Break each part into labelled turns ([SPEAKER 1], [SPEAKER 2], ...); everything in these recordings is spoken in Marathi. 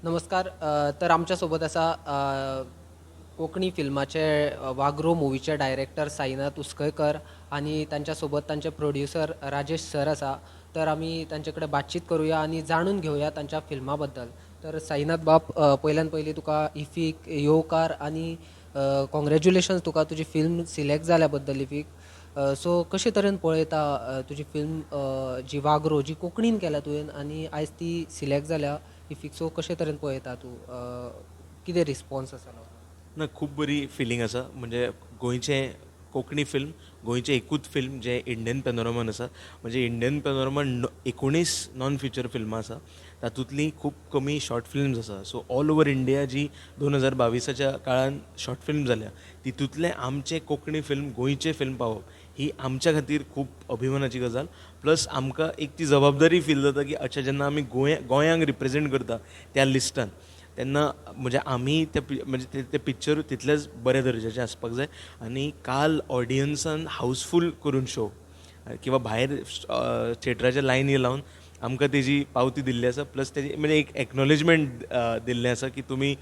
[SPEAKER 1] नमस्कार. तर आमच्यासोबत असा कोकणी फिल्माचे वाघरो मूवीचे डायरेक्टर साईनाथ उसकयकर आणि त्यांच्यासोबत त्यांचे प्रोड्युसर राजेश सर असा. तर आम्ही त्यांच्याकडे बातचीत करूया आणि जाणून घेऊया त्यांच्या फिल्माबद्दल. तर साईनाथ बाब, पहिल्यान पयलीं तुका इफीक येवकार आणि कॉंग्रॅच्युलेशन्स तुका तुजी फिल्म सिलेक्ट जाल्या बद्दल इफीक. सो कशे तरेन पळयता तुजी फिल्म, जी वाघरो जी कोंकणीन केल्या तुवें आनी आयज ती सिलेक्ट जाल्या इफीक. सो कशे तरेन पळयता तूं, कितें रिस्पॉन्स आसा?
[SPEAKER 2] ना खूप बरी फिलींग आसा. म्हणजे गोंयचें कोंकणी फिल्म, गोंयचें एकूच फिल्म जें इंडियन पॅनोरमान आसा. म्हणजे इंडियन पॅनोरमान 19 नॉन फिचर फिल्मां आसा, तातूंतली खूब कमी शॉर्ट फिल्म्स आसा. सो ऑल ओवर इंडिया जी 2022च्या काळान शॉर्ट फिल्म जाल्या, तितूंतलें आमचें कोंकणी फिल्म, गोंयचें फिल्म पावप ही आमच्या खातीर खूब अभिमानाची गजाल. प्लस आमकां एक ती जबाबदारी फील जाता की अच्छा, जेन्ना आमी गोंयांक रिप्रेझेंट करता त्या लिस्टान, तेन्ना म्हणजे आमी म्हणजे ते पिक्चर तितलेच बऱ्या दर्जाचें आसपाक जाय. आनी काल ऑडियन्सान हावसफूल करून शो किंवा भायर थिएटराच्या लायनी लावन आमकां तेजी पावती दिल्ली आसा. प्लस तेजी म्हणजे एक एक्नॉलेजमेंट दिल्लें आसा की तुमी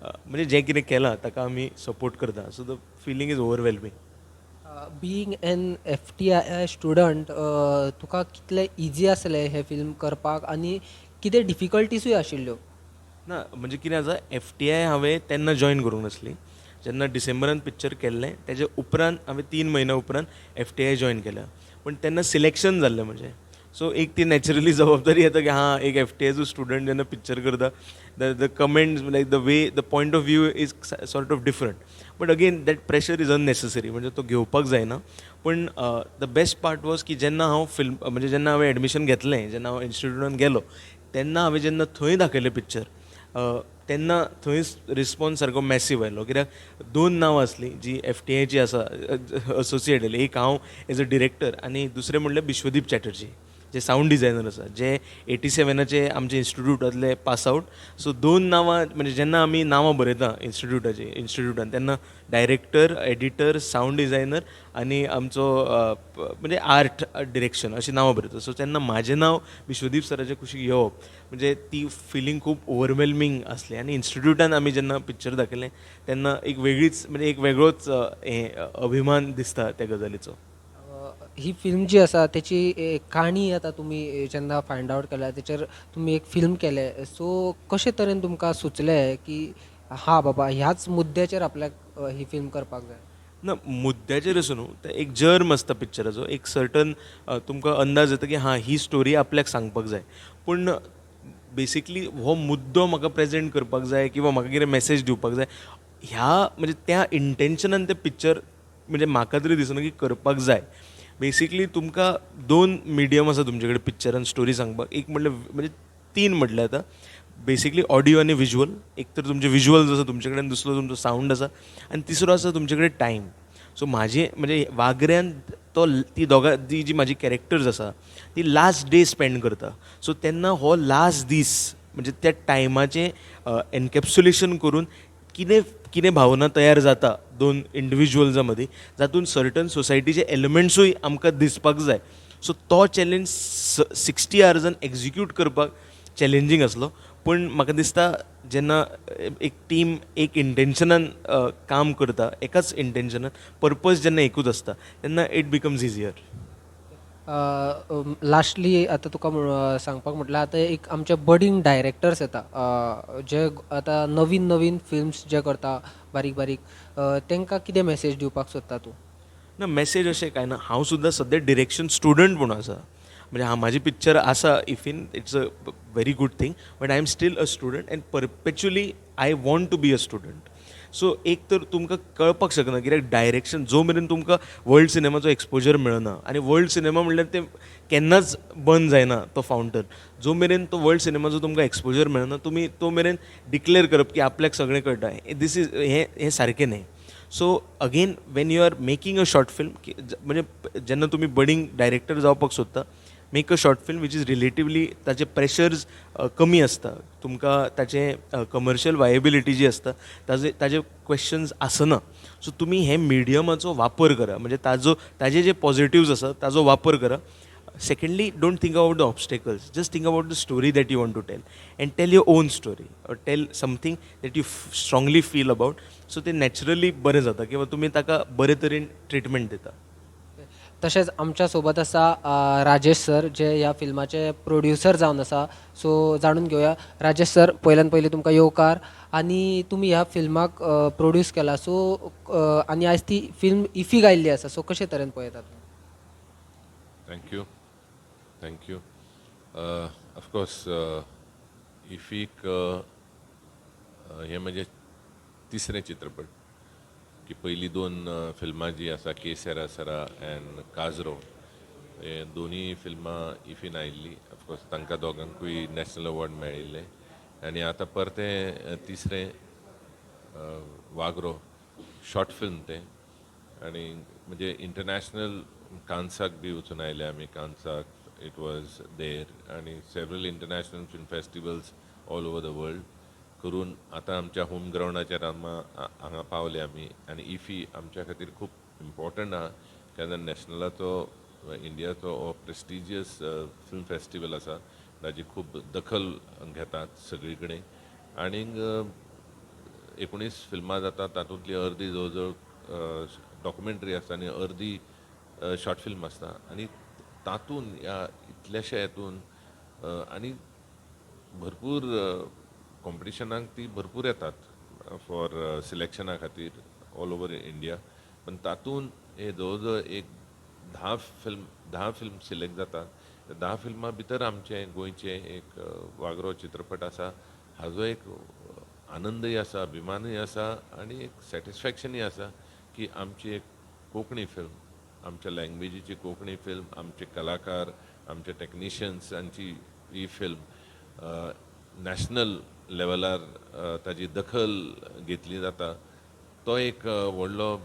[SPEAKER 2] म्हणजे जें कितें केलां ताका आमी सपोर्ट करता. So the feeling is overwhelming.
[SPEAKER 1] Being an FTI student, तुका कितलें इजी आसलें हें फिल्म करपाक आनी कितें डिफिकल्टीसूय आशिल्ल्यो?
[SPEAKER 2] ना म्हणजे कितें आसा, FTI हांवें तेन्ना जॉयन करूंक नासली. जेन्ना डिसेंबरान पिक्चर केल्लें तेजे उपरांत हांवें 3 म्हयन्या उपरांत FTI जॉयन केल्या. पण तेन्ना सिलेक्शन जाल्लें म्हजें. सो एक ती नॅचरली जबाबदारी येता की हां, एक FTIचो स्टुडंट जेन्ना पिक्चर करता, the comments like the way the point of view is sort of different. But again that pressure is unnecessary, म्हणजे तो घेवपाक जायना. पण द बेस्ट पार्ट वॉज की जेन्ना हांव फिल्म म्हणजे जेन्ना हांवें एडमिशन घेतलें, जेन्ना हांव इन्स्टिट्यूटान गेलो, तेन्ना हांवें जेन्ना थंय दाखयलें पिक्चर, तेन्ना थंय रिस्पॉन्स सारको मॅसीव आयलो. कित्याक 2 नांवां आसलीं जी FTIची आसा असोसिएट आयली. एक हांव एज अ डिरेक्टर आनी दुसरें म्हणल्यार बिश्वदीप चॅटर्जी, जे सावंड डिझायनर आसा, जे 87चे आमचे इन्स्टिट्यूटांतले पास आवट. सो 2 नांवां म्हणजे जेन्ना आमी नांवां बरयता इन्स्टिट्यूटान, तेन्ना डायरेक्टर, एडिटर, सावंड डिझायनर आनी आमचो म्हणजे आर्ट डिरेक्शन अशीं नांवां बरयता. सो तेन्ना म्हजें नांव विश्वदीप सराच्या कुशीक येवप म्हणजे ती फिलींग खूब ओवरवेलमींग आसली. आनी इन्स्टिट्यूटान आमी जेन्ना पिक्चर दाखयलें तेन्ना एक वेगळीच म्हणजे एक वेगळोच अभिमान दिसता त्या गजालीचो.
[SPEAKER 1] ही फिल्म जी आसा तेची काणी आतां तुमी जेन्ना फायंड आवट केल्या तेचेर तुमी एक फिल्म केलें. सो कशे तरेन तुमकां सुचलें की हा बाबा ह्याच मुद्द्याचेर आपल्याक ही फिल्म करपाक जाय?
[SPEAKER 2] ना मुद्द्याचेर असो न्हू, ते एक जर्म आसता पिक्चराचो. एक सर्टन तुमकां अंदाज येता की हां, ही स्टोरी आपल्याक सांगपाक जाय. पूण बेसिकली हो मुद्दो म्हाका प्रेजेंट करपाक जाय किंवा म्हाका कितें मॅसेज दिवपाक जाय, ह्या म्हणजे त्या इंटेन्शनान तें पिक्चर म्हणजे म्हाका तरी दिसना की करपाक जाय. बेसिकली तुमकां 2 मिडियम आसा तुमचे कडेन पिक्चरान स्टोरी सांगपाक. एक म्हणल्यार म्हणजे 3 म्हटल्यार आतां बेसिकली ऑडियो आनी विज्युअल. एक तर तुमचे विज्युअल्स आसा तुमचे कडेन, दुसरो तुमचो सावंड आसा आनी तिसरो आसा तुमचे कडेन टायम. सो म्हाजी म्हणजे वागऱ्यान ती जी म्हाजी कॅरेक्टर्स आसा ती लास्ट डे स्पेंड करता. सो तेन्ना हो लास्ट दीस म्हणजे त्या टायमाचें एनकॅप्सुलेशन करून कितें कितें भावना तयार जाता 2 इंडिविज्युअल्सां मदीं, जातून सर्टन सोसायटीचे एलिमेंट्सूय आमकां दिसपाक जाय. सो तो चॅलेंज 60 आवर्सान एक्झिक्यूट करपाक चॅलेंजींग आसलो. पूण म्हाका दिसता जेन्ना एक टीम एक इंटेन्शनान काम करता, एकाच इंटेन्शनान, पर्पज जेन्ना एकूच आसता, तेन्ना इट बिकम्स इजियर.
[SPEAKER 1] लास्टली आतां तुका सांगपाक म्हटल्यार आतां एक आमचे बडींग डायरेक्टर्स येता, जे आतां नवीन नवीन फिल्म्स जे करता बारीक बारीक, तांकां कितें मॅसेज दिवपाक सोदता तूं?
[SPEAKER 2] ना मॅसेज अशें कांय ना. हांव सुद्दां सद्या डिरेक्शन स्टुडंट म्हणून आसा. म्हणजे म्हाजी पिक्चर आसा इफीन, it's a very good thing. But I am still a student and perpetually I want to be a student. So एक तर तुमकां कळपाक शकना, कित्याक डायरेक्शन जो मेरेन तुमकां वर्ल्ड सिनेमाचो एक्सपोजर मेळना, आनी वर्ल्ड सिनेमा म्हणल्यार तें केन्नाच बंद जायना तो फावंटन. जो मेरेन तो वर्ल्ड सिनेमाचो तुमकां एक्सपोजर मेळना, तुमी तो मेरेन डिक्लेअर करप की आपल्याक सगळें कळटा, दीस इज हें सारकें न्हय. So again when you are making a short film, म्हणजे जेन्ना तुमी बडींग डायरेक्टर जावपाक सोदता, make a short film which is relatively ताचे प्रेशर्स कमी आसता. तुमकां ताचें कमर्शियल वायबिलिटी जी आसता ताजे क्वेश्चन्स आसना. सो तुमी हे मिडियमाचो वापर करा, म्हणजे ताजे जे पॉजिटिव्स आसा ताजो वापर करा. secondly, don't think about the obstacles. Just think about the story that you want to tell and tell your own story or tell something that you strongly feel about. So ते नॅचरली बरें जाता किंवा तुम्ही ताका बरे तरेन ट्रिटमेंट दिता.
[SPEAKER 1] तशेंच आमच्या सोबत आसा राजेश सर जे ह्या फिल्माचे प्रोड्युसर जावन आसा. सो जाणून घेवया राजेश सर, पयल्यान पयलीं तुमकां येवकार. आनी तुमी ह्या फिल्माक प्रोड्यूस केला. सो आनी आयज ती फिल्म इफीक आयिल्ली आसा. सो कशे तरेन पळयतात?
[SPEAKER 3] Thank you. Of course, इफीक हे म्हणजे तिसरें चित्रपट की पयलीं दोन फिल्मां जी आसा के सेरा सेरा एंड काजरो हे दोनी फिल्मां इफीन आयिल्ली. ऑफकोर्स तांकां दोगांकूय नॅशनल अवॉर्ड मेळिल्ले आनी आतां परतें तिसरें वागरो शॉर्ट फिल्म तें आनी म्हणजे इंटरनॅशनल कान्साक बी वचून आयले आमी. कान्साक इट वॉज देर आनी several international film festivals all over the world करून आतां आमच्या होम ग्रावंडाचेर हांगा पावले आमी. आनी इफी आमच्या खातीर खूब इम्पॉर्टंट आहा केन्ना नॅशनलाचो इंडियाचो हो प्रेस्टिजियस फिल्म फेस्टिवल आसा. ताजी खूब दखल घेतात सगळी कडेन. आनीक 19 फिल्मां जातात तातूंतली अर्दी जवळ जवळ डॉक्युमेंटरी आसता आनी अर्दी शॉर्ट फिल्म आसता. आनी तातूंत ह्या इतल्याशा हेतून आनी भरपूर कॉम्पिटिशनाक ती भरपूर येतात फॉर सिलेक्शना खातीर ऑल ओवर इंडिया. पण तातूंत हे जवळ जवळ एक 10 फिल्म सिलेक्ट जातात. 10 फिल्मां भितर आमचे गोंयचे एक वागरो चित्रपट आसा. हाजो एक आनंदय आसा, अभिमानूय आसा आनी एक सॅटिस्फॅक्शनूय आसा की आमची एक कोंकणी फिल्म, आमच्या लँग्वेजीची कोंकणी फिल्म, आमचे कलाकार, आमचे टॅक्निशियन्सांची ही फिल्म नॅशनल लेवलार ताजी दखल घेतली जाता. तो एक व्हडलो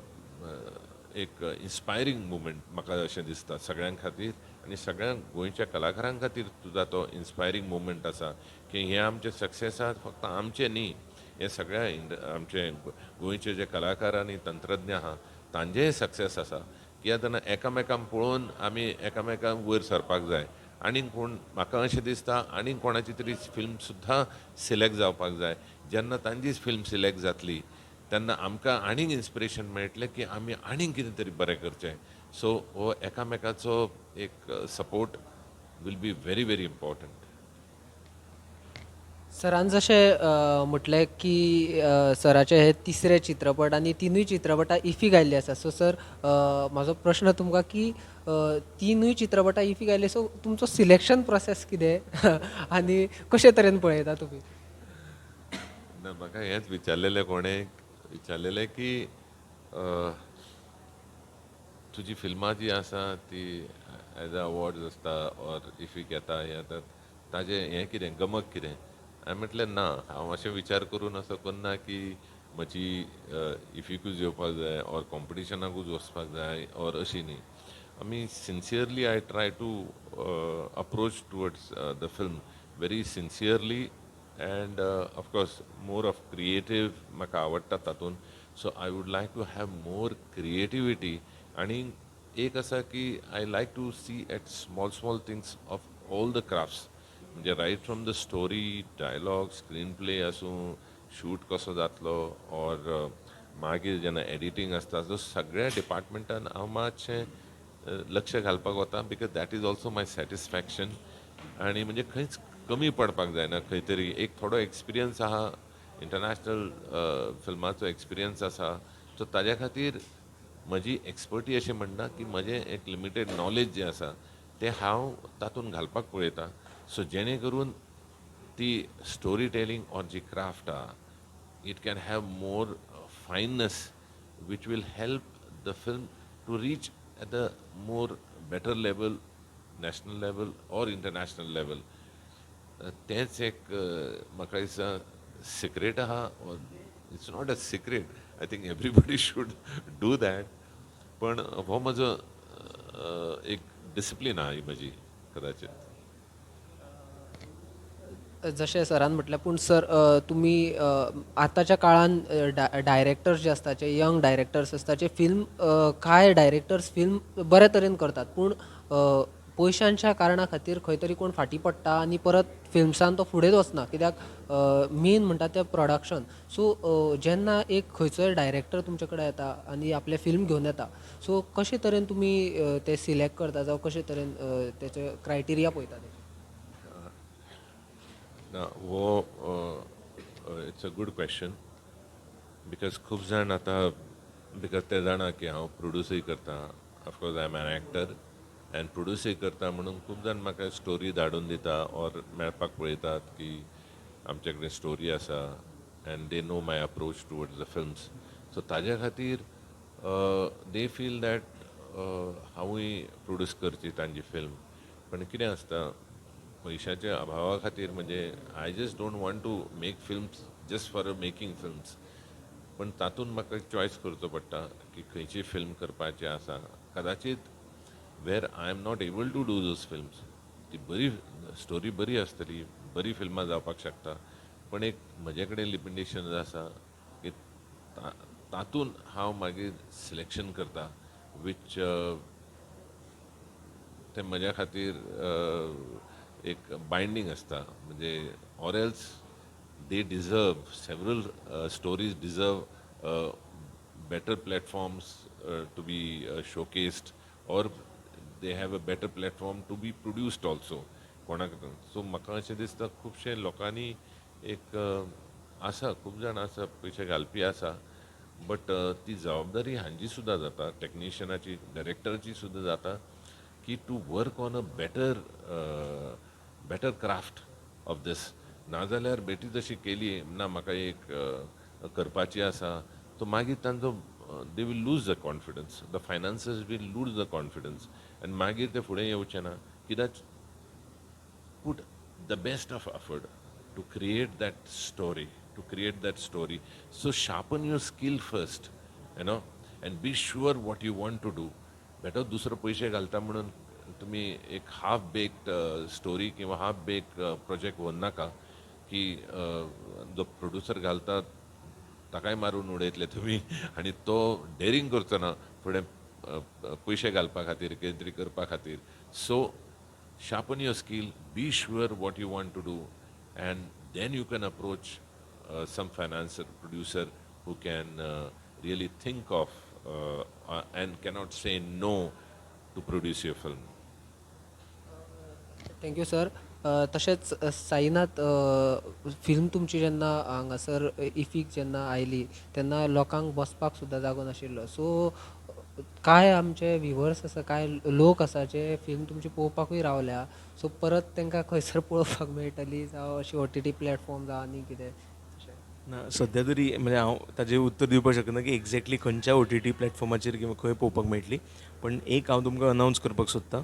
[SPEAKER 3] एक इन्स्पायरींग मुवमेंट म्हाका अशें दिसता सगळ्यां खातीर आनी सगळ्या गोंयच्या कलाकारां खातीर सुद्दां तो इन्स्पायरींग मुवमेंट आसा की हे आमचे सक्सेसात फक्त आमचे न्ही, हे सगळ्या आमचे गोंयचे जे कलाकार आनी तंत्रज्ञ आहा तांचेय सक्सेस आसा. कित्याक तेन्ना एकामेकांक पळोवन आमी एकामेकांक वयर सरपाक जाय. आनीक कोण म्हाका अशें दिसता आनीक कोणाची तरी फिल्म सुद्दां सिलेक्ट जावपाक जाय. जेन्ना तांचीच फिल्म सिलेक्ट जातली तेन्ना आमकां आनीक इन्स्पिरेशन मेळटलें की आमी आनीक कितें तरी बरें करचें. सो हो एकामेकाचो एक support will be very very important.
[SPEAKER 1] सरान जशें म्हटलें की सराचे हे तिसरे चित्रपट आनी तिनूय चित्रपटां इफीक आयिल्ले आसा. सो सर म्हाजो प्रश्न तुमकां की तिनूय चित्रपटां इफीक आयिल्ले. सो तुमचो सिलेक्शन प्रोसेस कितें आनी कशे तरेन पळयता तुमी?
[SPEAKER 3] म्हाका हेंच विचारलेलें कोणें विचारलेलें की तुजी फिल्मां जी आसा ती एज अ अवॉर्ड्स आसता ऑर इफीक येता हें येता ताजें हें कितें गमक कितें? हांवें म्हटलें ना, हांव अशें विचार करून असो करना की म्हजी इफीकूच येवपाक जाय ऑर कॉम्पिटिशनाकूच वचपाक जाय ऑर अशी न्ही. आमी sincerely I try to approach towards the film very sincerely and of course more of creative म्हाका आवडटा तातूंत. So I would like to have more creativity. आनी एक आसा की I like to see at small things of all the crafts. म्हणजे right from the story, dialogue, screenplay आसूं, शूट कसो जातलो ऑर मागीर जेन्ना एडिटींग आसता सो सगळ्या डिपार्टमेंटान हांव मातशें लक्ष घालपाक वता because that is also my satisfaction. आनी म्हणजे खंयच कमी पडपाक जायना. खंय तरी एक थोडो एक्सपिरियन्स आहा, इंटरनॅशनल फिल्माचो एक्सपिरियन्स आसा. सो ताज्या खातीर म्हजी एक्सपर्टी अशें म्हणटा की म्हजें एक लिमिटेड नॉलेज जें आसा तें हांव तातूंत घालपाक पळयतां. सो जेणे करून ती स्टोरी टेलिंग ऑर जी क्राफ्ट आहा it can have more fineness which will help the film to reach at the more better level, national level or international level. तेंच एक म्हाका दिसता सिक्रेट आहा. It's not a secret, I think everybody should do that. पण हो म्हजो एक डिसिप्लीन आहा ही म्हजी कदाचित.
[SPEAKER 1] जशें सरान म्हटलें पूण सर तुमी आतांच्या काळान डायरेक्टर्स जे आसता जे यंग डायरेक्टर्स आसता जे फिल्म कांय डायरेक्टर्स फिल्म बरे तरेन करतात पूण पयशांच्या कारणा खातीर खंय तरी कोण फाटीं पडटा आनी परत फिल्म्सान तो फुडेंच वचना कित्याक मेन म्हणटा तें प्रोडक्शन. सो जेन्ना एक खंयचोय डायरेक्टर तुमचे कडेन येता आनी आपलें फिल्म घेवन येता, सो कशे तरेन तुमी ते सिलेक्ट करता जावं कशे तरेन तेचे क्रायटेरिया पळयता ते?
[SPEAKER 3] वो it's a good question because खूब जाण आतां बिकॉज ते जाणा की हांव प्रोड्यूसय करता, of course I am an actor and प्रोड्यूसय करता म्हणून खूब जाण म्हाका स्टोरी धाडून दिता ऑर मेळपाक पळयतात की आमचे कडेन स्टोरी आसा and they know my approach towards the films. So ताज्या खातीर दे फील दॅट हांवूय प्रोड्यूस करची तांची फिल्म. पण कितें आसता पयशाच्या अभावा खातीर म्हणजे I just don't want to make films just for making films. पण तातूंत म्हाका चॉयस करचो पडटा की खंयची फिल्म करपाची आसा. कदाचित where I am not able to do those films, ती बरी स्टोरी बरी आसतली, बरी फिल्मां जावपाक शकता, पण एक म्हजे कडेन लिमिटेशन आसा की तातूंत हांव मागीर सिलेक्शन करता वीच ते म्हज्या खातीर एक बायंडींग आसता. म्हणजे or else they deserve several stories deserve better platforms to be showcased, or they have a better platform to be produced also कोणाक. सो म्हाका अशें दिसता खुबशे लोकांनी एक आसा, खूब जाण आसा पयशे घालपी आसा, बट ती जबाबदारी हांची सुद्दां जाता, टेक्निशियनाची, डायरेक्टराची सुद्दां जाता की to work on a better craft of this. नाजाल्यार बेटी जशी केली ना म्हाका एक करपाची आसा, तो मागीर तांचो they will lose the confidence, the financiers will lose the confidence आनी मागीर ते फुडें येवचे ना. कित्याक put the best of effort to create that story. So sharpen your skill first, and be sure what you want to do. Better दुसरो पयशे घालता म्हणून तुम्ही एक हाफ बेक्ड स्टोरी किंवा हाफ बेक्ड प्रोजेक्ट व्हर नाका की जो प्रोड्युसर घालता ताकाय मारून उडयतले तुमी आनी तो डेरिंग करचो ना फुडें पयशे घालपा खातीर कितें तरी करपा खातीर. So sharpen your skill, be sure what you want to do, and then you can approach some financier, producer who can really think of and cannot say no to produce your film.
[SPEAKER 1] Thank you sir. तशेंच साईनाथ, फिल्म तुमची जेन्ना हांगासर इफीक जेन्ना आयली तेन्ना लोकांक बसपाक सुद्दां जागो नाशिल्लो. सो कांय आमचे व्हिवर्स आसा, कांय लोक आसा जे फिल्म तुमची पळोवपाकूय रावल्या, सो परत तांकां खंयसर पळोवपाक मेळटली जावं अशी OTT प्लॅटफॉर्म जावं आनी कितें?
[SPEAKER 2] ना सध्या तरी म्हणजे हांव ताजें उत्तर दिवपाक शकना की एक्झॅक्टली खंयच्या OTT प्लॅटफॉर्माचेर किंवा खंय पळोवपाक मेळटली. पण एक हांव तुमकां अनावन्स करपाक सोदतां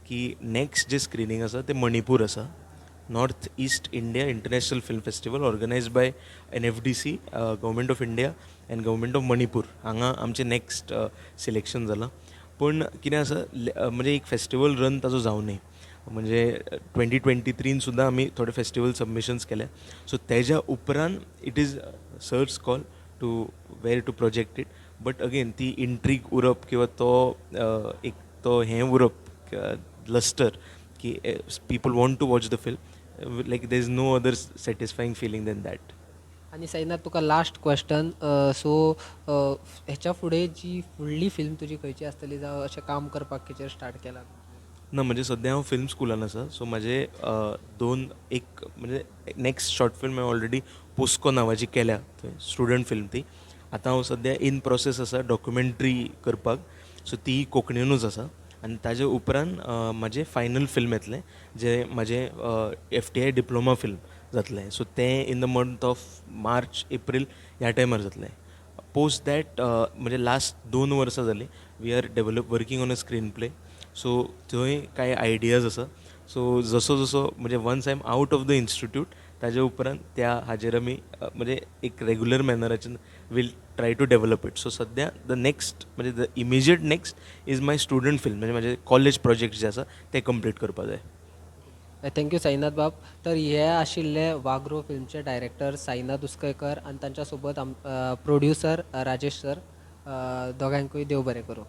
[SPEAKER 2] की नेक्स्ट जे स्क्रिनींग आसा तें मणिपूर आसा, north east India international film festival organized by NFDC, government of India and government of Manipur. हांगा आमचें नेक्स्ट सिलेक्शन जालां. पण कितें आसा म्हणजे एक फेस्टिवल रन ताजो जावं न्ही. म्हणजे 2023 सुद्दां आमी थोडे फेस्टिवल सबमिशन्स केले. सो तेज्या उपरांत it is search call to where to project it. But again ती इंट्रीग उरप किंवा तो हें उरप लस्टर की people want to watch the film, like there is no other satisfying feeling than that.
[SPEAKER 1] आणि साईनाथ, तुका लास्ट क्वेश्चन. सो हेच्या फुडें जी फुडली फिल्म तुजी खंयची आसतली जावं अशें काम करपाक खंयचेर स्टार्ट केलां?
[SPEAKER 2] ना म्हणजे सद्या हांव फिल्म स्कुलान आसा. सो म्हाजे म्हणजे नेक्स्ट शॉर्ट फिल्म हांवें ऑलरेडी पोस्को नांवाची केल्या, थंय स्टुडंट फिल्म ती. आतां हांव सद्या इन प्रोसेस आसा डॉक्युमेंट्री करपाक, सो ती कोंकणीनूच आसा. आनी ताजे उपरांत म्हाजें फायनल फिल्म येतलें जें म्हाजें FTI डिप्लोमा फिल्म जातलें. सो तें in the month of March April ह्या टायमार जातलें. पोस्ट दॅट म्हणजे लास्ट 2 वर्सां जालीं we are working on a screenplay. So थंय कांय आयडियाज आसा. सो जसो म्हणजे once I am out of the institute ताजे उपरांत त्या हाजेर आमी म्हणजे एक रेग्युलर मॅनराच्यान will try to develop it. So सद्या द नेक्स्ट म्हणजे the immediate next is my student film, म्हणजे म्हजे कॉलेज प्रोजेक्ट जे आसा ते कंप्लीट करपाक जाय.
[SPEAKER 1] थँक्यू साईनाथ बाब. तर हे आशिल्ले वागरो फिल्मचे डायरेक्टर साईनाथ उस्कयकर आनी तांच्या सोबत प्रोड्युसर राजेश सर. दोगांयकूय देव बरें करूं.